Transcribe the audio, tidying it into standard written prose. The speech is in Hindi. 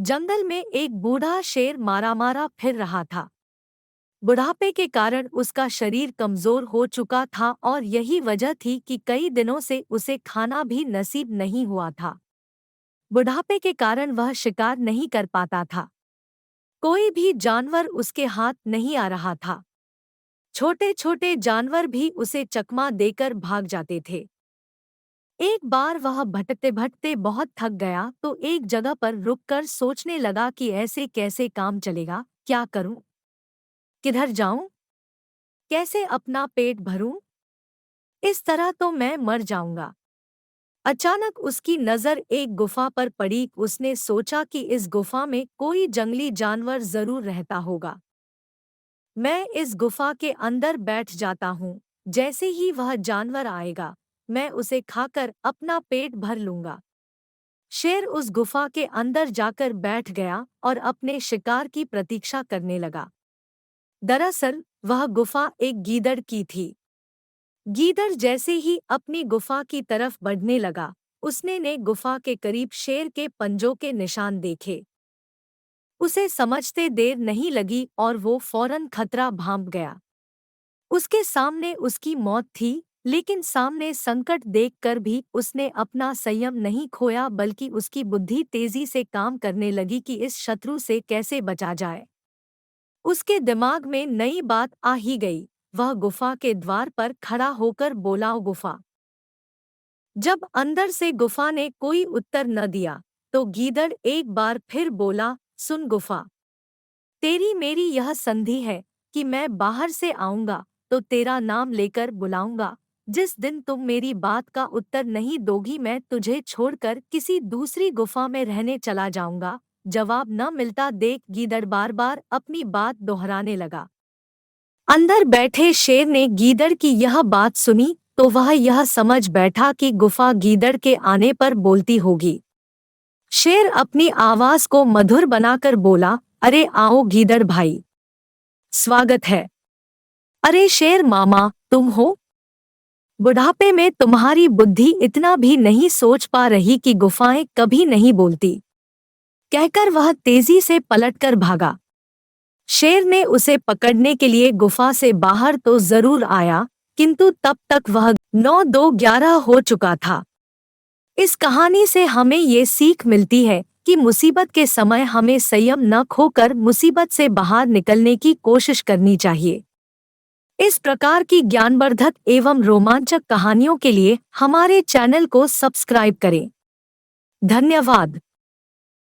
जंगल में एक बूढ़ा शेर मारा मारा फिर रहा था। बुढ़ापे के कारण उसका शरीर कमजोर हो चुका था और यही वजह थी कि कई दिनों से उसे खाना भी नसीब नहीं हुआ था। बुढ़ापे के कारण वह शिकार नहीं कर पाता था। कोई भी जानवर उसके हाथ नहीं आ रहा था। छोटे छोटे जानवर भी उसे चकमा देकर भाग जाते थे। एक बार वह भटकते भटकते बहुत थक गया तो एक जगह पर रुककर सोचने लगा कि ऐसे कैसे काम चलेगा, क्या करूं, किधर जाऊं, कैसे अपना पेट भरूं, इस तरह तो मैं मर जाऊंगा। अचानक उसकी नजर एक गुफा पर पड़ी। उसने सोचा कि इस गुफा में कोई जंगली जानवर जरूर रहता होगा। मैं इस गुफा के अंदर बैठ जाता हूँ। जैसे ही वह जानवर आएगा मैं उसे खाकर अपना पेट भर लूंगा। शेर उस गुफा के अंदर जाकर बैठ गया और अपने शिकार की प्रतीक्षा करने लगा। दरअसल वह गुफा एक गीदड़ की थी। गीदड़ जैसे ही अपनी गुफा की तरफ बढ़ने लगा, उसने ने गुफा के करीब शेर के पंजों के निशान देखे। उसे समझते देर नहीं लगी और वो फौरन खतरा भांप गया। उसके सामने उसकी मौत थी, लेकिन सामने संकट देखकर भी उसने अपना संयम नहीं खोया, बल्कि उसकी बुद्धि तेजी से काम करने लगी कि इस शत्रु से कैसे बचा जाए। उसके दिमाग में नई बात आ ही गई। वह गुफा के द्वार पर खड़ा होकर बोला, "ओ गुफा।" जब अंदर से गुफा ने कोई उत्तर न दिया, तो गीदड़ एक बार फिर बोला, "सुन गुफा, तेरी मेरी यह संधि है कि मैं बाहर से आऊंगा तो तेरा नाम लेकर बुलाऊंगा। जिस दिन तुम मेरी बात का उत्तर नहीं दोगी मैं तुझे छोड़कर किसी दूसरी गुफा में रहने चला जाऊंगा।" जवाब न मिलता देख गीदड़ बार बार अपनी बात दोहराने लगा। अंदर बैठे शेर ने गीदड़ की यह बात सुनी तो वह यह समझ बैठा कि गुफा गीदड़ के आने पर बोलती होगी। शेर अपनी आवाज को मधुर बनाकर बोला, "अरे आओ गीदड़ भाई, स्वागत है। अरे शेर मामा, तुम हो? बुढ़ापे में तुम्हारी बुद्धि इतना भी नहीं सोच पा रही कि गुफाएं कभी नहीं बोलती?" कहकर वह तेजी से पलटकर भागा। शेर ने उसे पकड़ने के लिए गुफा से बाहर तो जरूर आया, किंतु तब तक वह 9-2-11 हो चुका था। इस कहानी से हमें ये सीख मिलती है कि मुसीबत के समय हमें संयम न खोकर मुसीबत से बाहर निकलने की कोशिश करनी चाहिए। इस प्रकार की ज्ञानवर्धक एवं रोमांचक कहानियों के लिए हमारे चैनल को सब्सक्राइब करें। धन्यवाद।